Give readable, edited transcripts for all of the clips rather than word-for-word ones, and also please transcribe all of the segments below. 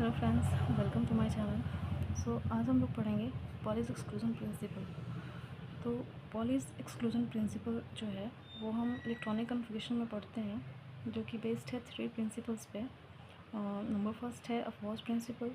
Hello friends, welcome to my channel. आज हम लोग पढ़ेंगे पॉलीज एक्सक्लूजन प्रिंसिपल। तो पॉलीज एक्सक्लूजन प्रिंसिपल जो है वो हम इलेक्ट्रॉनिक कन्फिगरेशन में पढ़ते हैं, जो कि बेस्ड है 3 प्रिंसिपल्स पे। नंबर फर्स्ट है अफवॉज प्रिंसिपल,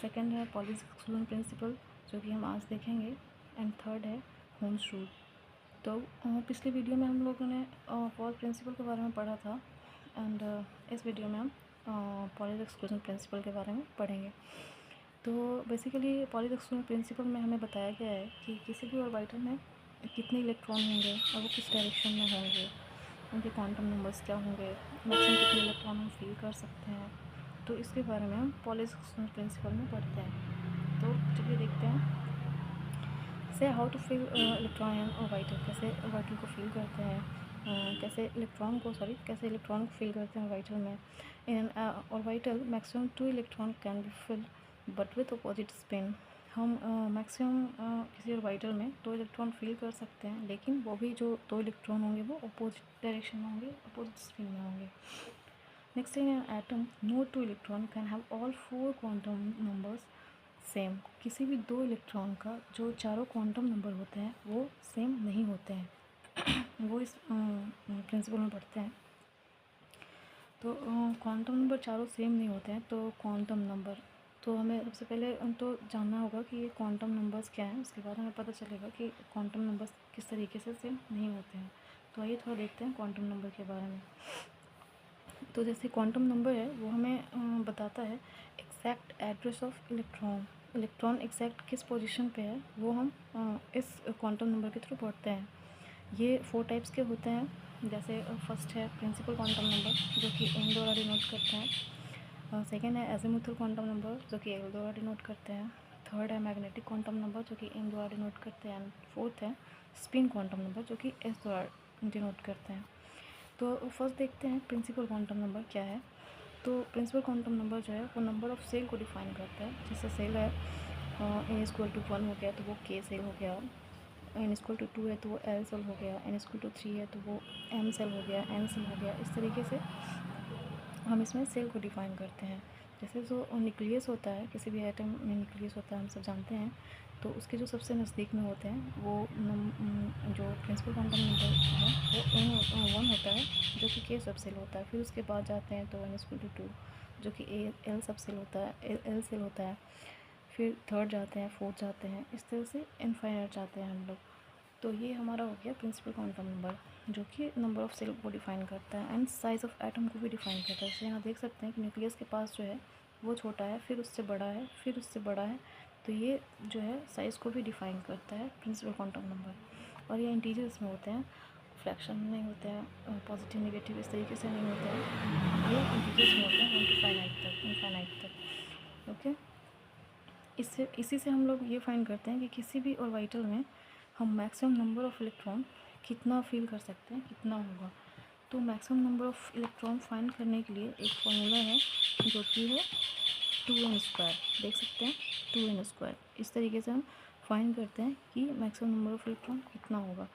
सेकंड है पॉलीज एक्सक्लूजन प्रिंसिपल जो कि हम आज देखेंगे, एंड थर्ड है होम्स रूल। तो पिछले वीडियो में हम लोगों ने अफवॉज प्रिंसिपल के बारे में पढ़ा था, एंड इस वीडियो में हम पॉलीज एक्सक्लूजन प्रिंसिपल के बारे में पढ़ेंगे। तो बेसिकली पॉलीज एक्सक्लूजन प्रिंसिपल में हमें बताया गया है कि किसी भी ऑर्बिटल में कितने इलेक्ट्रॉन होंगे और वो किस डायरेक्शन में होंगे, उनके क्वांटम नंबर्स क्या होंगे, मैक्सिमम कितने इलेक्ट्रॉन हम फील कर सकते हैं। तो इसके बारे में हम पॉलीज एक्सक्लूजन प्रिंसिपल में पढ़ते हैं। तो चलिए देखते हैं। से how to fill electron in orbital, कैसे ऑर्बिटल को फील करते हैं, कैसे इलेक्ट्रॉन को फील करते हैं ऑर्बिटल में। In orbital maximum 2 electron can be filled but with opposite spin. हम मैक्सिमम किसी ऑर्बिटल में 2 इलेक्ट्रॉन फील कर सकते हैं, लेकिन वो भी जो 2 इलेक्ट्रॉन होंगे वो अपोजिट डायरेक्शन में होंगे, अपोजिट स्पिन में होंगे। Next in an atom no 2 electron can have all 4 quantum numbers same. किसी भी 2 इलेक्ट्रॉन का जो चारों क्वांटम नंबर होते हैं वो सेम नहीं होते हैं। वो इस प्रिंसिपल में पढ़ते हैं। तो क्वांटम नंबर चारों सेम नहीं होते हैं, तो क्वांटम नंबर, तो हमें सबसे पहले तो जानना होगा कि ये क्वांटम नंबर्स क्या हैं। उसके बाद हमें पता चलेगा कि क्वांटम नंबर्स किस तरीके से सेम नहीं होते हैं। तो आइए थोड़ा देखते हैं क्वांटम नंबर के बारे में। तो जैसे क्वांटम नंबर है वो हमें बताता है exact address of electron exact किस पोजीशन पे है, वो हम इस क्वांटम नंबर के थ्रू पढ़ते हैं। ये 4 टाइप्स के होते हैं। जैसे फर्स्ट है प्रिंसिपल क्वांटम नंबर जो कि एन द्वारा डिनोट करते हैं। सेकेंड है एजीमुथल क्वांटम नंबर जो कि एल द्वारा डिनोट करते हैं। थर्ड है मैग्नेटिक क्वांटम नंबर जो कि एन द्वारा डिनोट करते हैं। एंड फोर्थ है स्पिन क्वांटम नंबर जो कि एस द्वारा डिनोट करते हैं। तो फर्स्ट देखते हैं प्रिंसिपल क्वांटम नंबर क्या है। तो प्रिंसिपल क्वांटम नंबर जो है वो नंबर ऑफ़ सेल को डिफाइन करता है। जैसे सेल है n इक्वल टू 1 हो गया तो वो k सेल हो गया, n इक्वल टू 2 है तो वो l सेल हो गया, n इक्वल टू 3 है तो वो m सेल हो गया, n सेल हो गया। इस तरीके से हम इसमें सेल को डिफाइन करते हैं। जैसे जो न्यूक्लियस होता है, किसी भी एटम में न्यूक्लियस होता है, हम सब जानते हैं। तो उसके जो सबसे नज़दीक में होते हैं वो जो प्रिंसिपल क्वांटम नंबर है वो n1 होता है जो कि k सब सेल होता है। फिर उसके बाद जाते हैं तो n इक्वल टू 2 जो कि l सब सेल होता है, l सेल होता है। फिर थर्ड जाते हैं, फोर्थ जाते हैं, इस तरह से इनफाइनाइट जाते हैं हम लोग। तो ये हमारा हो गया प्रिंसिपल क्वांटम नंबर जो कि नंबर ऑफ़ सेल को डिफ़ाइन करता है एंड साइज़ ऑफ एटम को भी डिफ़ाइन करता है। जैसे यहाँ देख सकते हैं कि न्यूक्लियस के पास जो है वो छोटा है, फिर उससे बड़ा है, फिर उससे बड़ा है। तो ये जो है साइज़ को भी डिफ़ाइन करता है प्रिंसिपल क्वांटम नंबर। और ये इंटीजर्स में होते हैं, फ्रैक्शन में नहीं होते हैं, पॉजिटिव नेगेटिव इस तरीके से नहीं होते हैं। ये इंटीजर्स में होते हैं 1 to इनफाइनाइट तक। ओके, इसी से हम लोग ये फाइंड करते हैं कि किसी भी ऑर्बिटल में हम मैक्सिमम नंबर ऑफ़ इलेक्ट्रॉन कितना फील कर सकते हैं, कितना होगा। तो maximum number of electron find करने के लिए एक फॉर्मूला है जो कि है 2n²। देख सकते हैं 2n²। इस तरीके से हम फाइंड करते हैं कि मैक्सिमम नंबर ऑफ़ इलेक्ट्रॉन कितना होगा।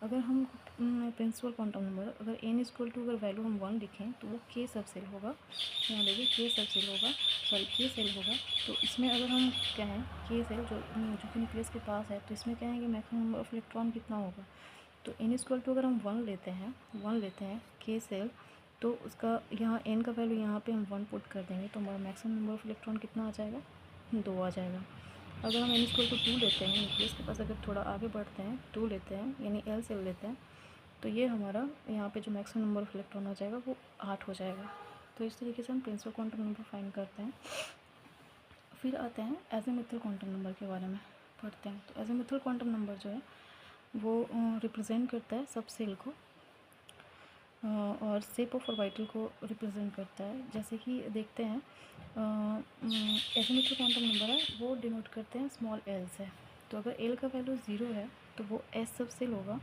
अगर हम प्रिंसिपल क्वांटम नंबर अगर n इक्वल टू अगर वैल्यू हम 1 लिखें तो वो k सब सेल होगा। यहाँ देखिए k सब सेल होगा, k सेल होगा। तो इसमें अगर हम कहें k सेल जो कि न्यूक्लियस के पास है, तो इसमें कहेंगे मैक्सिमम नंबर ऑफ़ इलेक्ट्रॉन कितना होगा। तो n इक्वल टू अगर हम 1 लेते हैं k सेल, तो उसका यहाँ n का वैल्यू यहाँ पे हम 1 पुट कर देंगे तो हमारा मैक्सिमम नंबर ऑफ़ इलेक्ट्रॉन कितना आ जाएगा, 2 आ जाएगा। अगर हम n इक्वल टू 2 लेते हैं, न्यूक्लियस के पास अगर थोड़ा आगे बढ़ते हैं 2 लेते हैं यानी l सेल लेते हैं, तो ये हमारा यहाँ पे जो मैक्सिमम नंबर ऑफ़ इलेक्ट्रॉन आ जाएगा वो 8 हो जाएगा। तो इस तरीके से हम प्रिंसिपल क्वांटम नंबर फाइंड करते हैं। फिर आते हैं एजीमुथल क्वांटम नंबर के बारे में पढ़ते हैं। तो एजीमुथल क्वांटम नंबर जो है वो रिप्रेजेंट करता है सब सेल को और शेप ऑफ ऑर्बिटल को रिप्रेजेंट करता है। जैसे कि देखते हैं एजीमुथल क्वांटम नंबर है वो डिनोट करते हैं स्मॉल l से। तो अगर l का वैल्यू 0 है तो वो s सब सेल होगा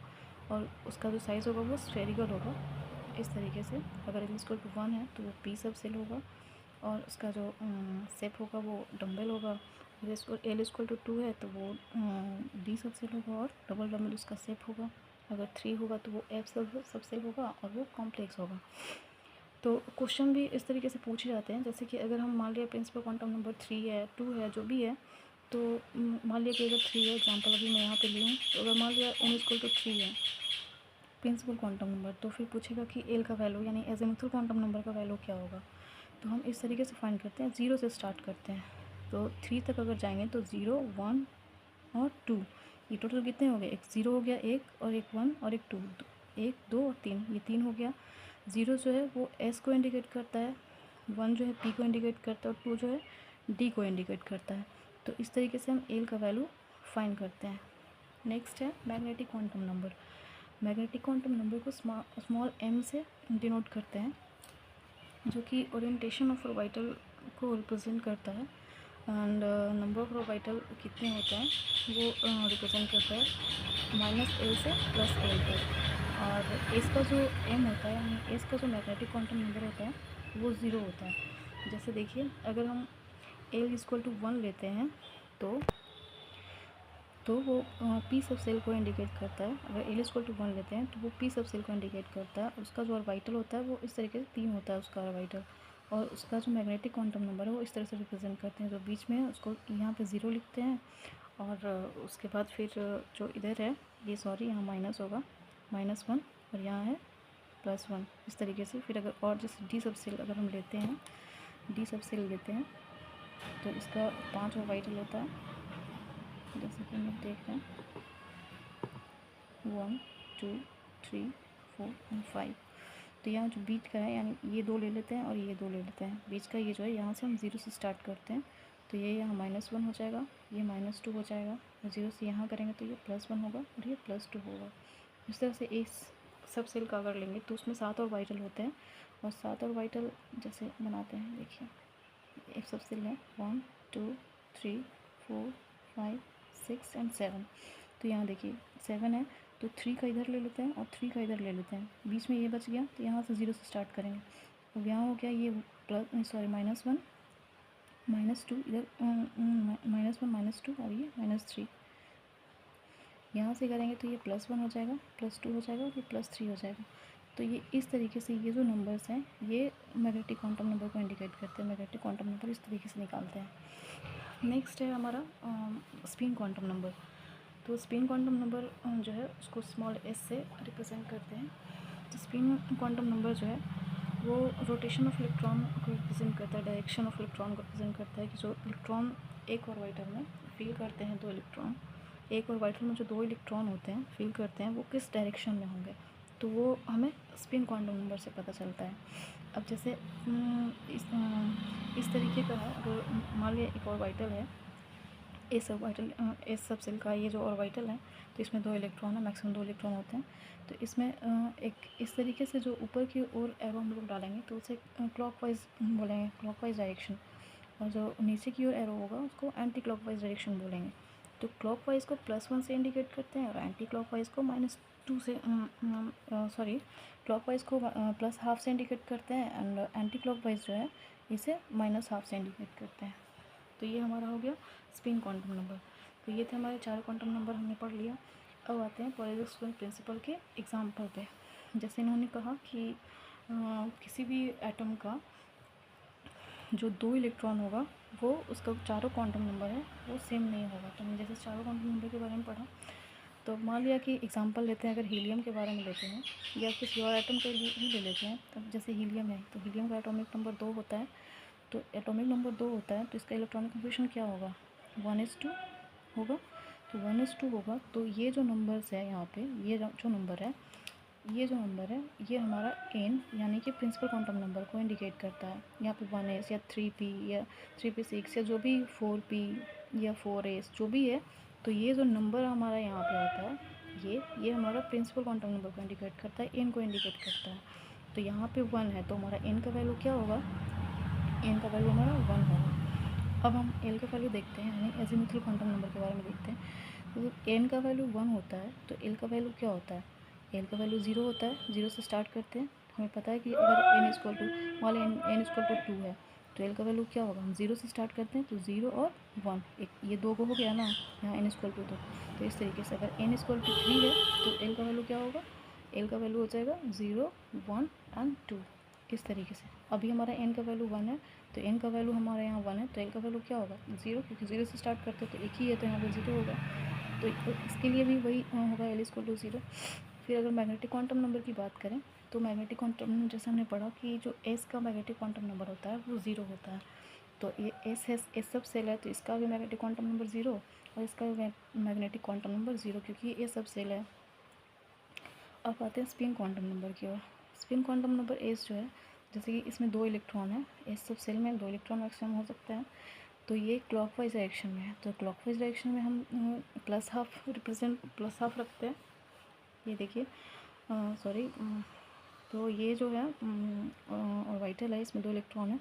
और उसका जो साइज़ होगा वो स्फेरिकल होगा। इस तरीके से अगर l इक्वल टू 1 है तो वो p सब सेल होगा और उसका जो शेप होगा वो डम्बल होगा। अगर l इक्वल टू 2 है तो वो d सब सेल होगा और डबल डम्बल उसका शेप होगा। अगर 3 होगा तो वो f सब सेल होगा और वो कॉम्प्लेक्स होगा। तो क्वेश्चन भी इस तरीके से पूछे जाते हैं, जैसे कि अगर हम मान लिया प्रिंसिपल क्वांटम नंबर 3 है, 2 है, जो भी है, तो मान लिया कि अगर 3 है, एग्जाम्पल अभी मैं यहाँ पे ली हूँ, तो अगर मान लिया n इक्वल टू 3 है प्रिंसिपल क्वांटम नंबर, तो फिर पूछेगा कि एल का वैल्यू यानी एजीमुथल क्वांटम नंबर का वैल्यू क्या होगा। तो हम इस तरीके से फाइंड करते हैं, 0 से स्टार्ट करते हैं। तो 3 तक अगर जाएंगे तो 0, 1 और 2, ये टोटल कितने हो गए, एक 0 हो गया, एक और एक 1 और एक 2, 1, 2 और 3, ये 3 हो गया। 0 जो है वो S को इंडिकेट करता है, 1 जो है P को इंडिकेट करता है और 2 जो है D को इंडिकेट करता है। तो इस तरीके से हम एल का वैल्यू फाइंड करते हैं। नेक्स्ट है magnetic quantum number. Magnetic quantum number को स्मॉल m से डिनोट करते हैं, जो कि ओरिएंटेशन ऑफ ऑर्बिटल को रिप्रेजेंट करता है, एंड नंबर ऑफ ऑर्बिटल कितने होते हैं वो रिप्रेजेंट करता है -L से +L तक। और एस का जो m होता है यानी एस का जो मैग्नेटिक क्वांटम नंबर होता है वो 0 होता है। जैसे देखिए, अगर हम L इक्वल टू 1 लेते हैं तो वो पी सब सेल को इंडिकेट करता है। अगर एल इक्वल टू 1 लेते हैं तो वो पी सब सेल को इंडिकेट करता है। उसका जो ऑर्बिटल होता है वो इस तरीके से 3 होता है उसका ऑर्बिटल, और उसका जो मैग्नेटिक क्वांटम नंबर है वो इस तरह से रिप्रेजेंट करते हैं। जो बीच में है उसको यहाँ पे 0 लिखते हैं, और उसके बाद फिर जो इधर है ये यहाँ माइनस होगा, -1, और यहाँ है +1, इस तरीके से। फिर अगर और जैसे डी सब सेल अगर हम लेते हैं, डी सब सेल लेते हैं तो इसका 5 ऑर्बिटल होता है, जैसे कि हम लोग देख रहे हैं 1, 2, 3, 4 और 5। तो यहाँ जो बीच का है यानी ये 2 ले लेते हैं और ये 2 ले लेते हैं। बीच का ये जो है यहाँ से हम 0 से स्टार्ट करते हैं, तो ये यहाँ -1 हो जाएगा, ये -2 हो जाएगा, और 0 से यहाँ करेंगे तो ये +1 होगा और ये +2 होगा। इस तरह से इस सब सेल का अगर लेंगे तो उसमें 7 ऑर्बिटल होते हैं, और 7 ऑर्बिटल जैसे बनाते हैं, देखिए एक सब सेल है 1, 2, 3, 4, 5, 6 एंड 7। तो यहाँ देखिए 7 है तो 3 का इधर ले लेते हैं और 3 का इधर ले लेते हैं, बीच में ये बच गया तो यहाँ से 0 से स्टार्ट करेंगे। अब यहाँ हो गया ये -1, -2, इधर -1, -2 और ये -3। यहाँ से करेंगे तो ये +1 हो जाएगा, +2 हो जाएगा और ये +3 हो जाएगा। तो ये इस तरीके से ये जो नंबर्स हैं ये मैग्नेटिक क्वांटम नंबर को इंडिकेट करते हैं। मैग्नेटिक क्वांटम नंबर इस तरीके से निकालते हैं। नेक्स्ट है हमारा स्पिन क्वांटम नंबर। तो स्पिन क्वांटम नंबर जो है उसको स्मॉल s से रिप्रेजेंट करते हैं। तो स्पिन क्वांटम नंबर जो है वो रोटेशन ऑफ इलेक्ट्रॉन को रिप्रेजेंट करता है, डायरेक्शन ऑफ इलेक्ट्रॉन को रिप्रेजेंट करता है कि जो इलेक्ट्रॉन एक ऑर्बिटल में फील करते हैं, 2 इलेक्ट्रॉन एक ऑर्बिटल में जो 2 इलेक्ट्रॉन होते हैं फील करते हैं वो किस डायरेक्शन में होंगे, तो वो हमें स्पिन क्वांटम नंबर से पता चलता है। अब जैसे इस तरीके का है, अगर मान लिया एक ऑर्बिटल है, एस सब सेल का ये जो ऑर्बिटल है तो इसमें 2 इलेक्ट्रॉन है, मैक्सिमम 2 इलेक्ट्रॉन होते हैं। तो इसमें एक इस तरीके से जो ऊपर की ओर एरो हम लोग डालेंगे तो उसे क्लॉकवाइज बोलेंगे, क्लॉकवाइज डायरेक्शन, और जो नीचे की ओर एरो होगा उसको एंटी क्लॉकवाइज डायरेक्शन बोलेंगे। तो क्लॉकवाइज को +1 से इंडिकेट करते हैं और एंटी क्लॉकवाइज को -2 से क्लॉकवाइज को +½ से इंडिकेट करते हैं, एंड एंटी क्लॉकवाइज जो है इसे -½ से इंडिकेट करते हैं। तो ये हमारा हो गया स्पिन क्वांटम नंबर। तो ये थे हमारे 4 क्वांटम नंबर, हमने पढ़ लिया। अब आते हैं पॉलीजोक्सुअल प्रिंसिपल के एग्जाम्पल पे। जैसे इन्होंने कहा कि किसी भी एटम का जो 2 इलेक्ट्रॉन होगा वो उसका चारों क्वांटम नंबर है वो सेम नहीं होगा। तो हमने जैसे चारों क्वांटम नंबर के बारे में पढ़ा, तो मान लिया कि एग्जांपल लेते हैं, अगर हीलियम के बारे में लेते हैं या किसी और एटम के लिए ही ले लेते हैं। तब जैसे हीलियम है तो हीलियम का एटॉमिक नंबर 2 होता है, तो एटॉमिक नंबर 2 होता है तो इसका इलेक्ट्रॉनिक कन्फिग्रेशन क्या होगा, 1s2 होगा। तो 1s2 होगा तो ये जो नंबर्स है यहाँ पे, ये जो नंबर है ये हमारा n यानी कि प्रिंसिपल क्वांटम नंबर को इंडिकेट करता है। यहाँ पे 1s या 3p या 3p6 या जो भी 4p या 4s जो भी है, तो ये जो नंबर हमारा यहाँ पे आता है ये हमारा प्रिंसिपल क्वांटम नंबर को इंडिकेट करता है, n को इंडिकेट करता है। तो यहाँ पे 1 है तो हमारा n का वैल्यू क्या होगा, n का वैल्यू हमारा 1 होगा। अब हम l का वैल्यू देखते हैं, यानी एजीमुथल क्वांटम नंबर के बारे में देखते हैं। तो n का वैल्यू 1 होता है तो l का वैल्यू क्या होता है, l का वैल्यू 0 होता है। 0 से स्टार्ट करते हैं, हमें पता है कि अगर n इक्वल टू 2 है तो l का वैल्यू क्या होगा, हम 0 से स्टार्ट करते हैं तो 0 और 1, एक ये 2 को हो गया ना, यहाँ n इक्वल टू 2। तो इस तरीके से अगर n इक्वल टू 3 है तो l का वैल्यू क्या होगा, l का वैल्यू हो जाएगा 0, 1 एंड 2। इस तरीके से। अभी हमारा n का वैल्यू 1 है, तो n का वैल्यू हमारे यहाँ 1 है, तो l का वैल्यू क्या होगा 0, क्योंकि 0 से स्टार्ट करते हैं तो एक ही है, तो यहाँ पे 0 होगा। तो इसके लिए भी वही होगा, l इक्वल टू 0। फिर अगर मैग्नेटिक क्वांटम नंबर की बात करें, तो मैग्नेटिक क्वांटम जैसे हमने पढ़ा कि जो s का मैग्नेटिक क्वांटम नंबर होता है वो 0 होता है। तो ये एस सब सेल है, तो इसका भी मैग्नेटिक क्वांटम नंबर 0 और इसका भी मैग्नेटिक क्वांटम नंबर 0, क्योंकि ये सब सेल है। अब आते हैं स्पिन क्वांटम नंबर की ओर। स्पिन क्वांटम नंबर एस जो है, जैसे कि इसमें 2 इलेक्ट्रॉन है, एस सब सेल में 2 इलेक्ट्रॉन मैक्सिमम हो सकता है। तो ये क्लॉकवाइज डायरेक्शन में है, तो क्लॉकवाइज डायरेक्शन में हम प्लस हाफ रखते हैं। ये देखिए, सॉरी, तो ये जो है ऑर्बिटल है, इसमें 2 इलेक्ट्रॉन है,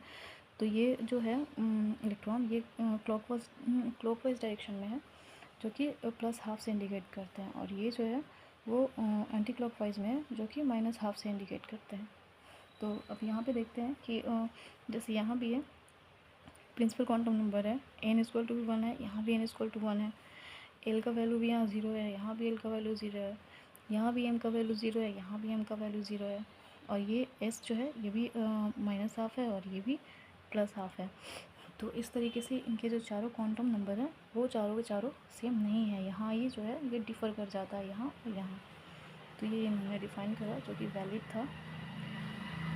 तो ये जो है इलेक्ट्रॉन ये क्लॉकवाइज डायरेक्शन में है, जो कि प्लस हाफ से इंडिकेट करते हैं, और ये जो है वो एंटी क्लॉकवाइज में है, जो कि माइनस हाफ से इंडिकेट करते हैं। तो अब यहाँ पे देखते हैं कि जैसे यहाँ भी है प्रिंसिपल क्वांटम नंबर है, n इक्वल टू 1 है, यहाँ भी n इक्वल टू 1 है, l का वैल्यू भी यहाँ 0 है, यहाँ भी l का वैल्यू 0 है, यहाँ भी m का वैल्यू 0 है, यहाँ भी m का वैल्यू 0 है, और ये s जो है ये भी माइनस हाफ है और ये भी प्लस हाफ है। तो इस तरीके से इनके जो चारों क्वांटम नंबर हैं वो चारों के चारों सेम नहीं है, यहाँ ये जो है ये डिफ़र कर जाता है यहाँ और यहाँ। तो ये इन्होंने डिफ़ाइन करा, जो कि वैलिड था।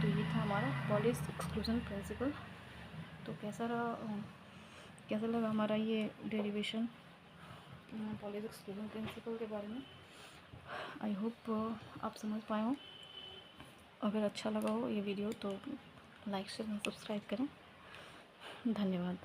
तो ये था हमारा पॉलिश एक्सक्लूजन प्रिंसिपल। तो कैसा लगा हमारा ये डेरिवेशन पॉलिश एक्सक्लूजन प्रिंसिपल के बारे में। आई होप आप समझ पाए हो। अगर अच्छा लगा हो ये वीडियो तो लाइक शेयर सब्सक्राइब करें। धन्यवाद।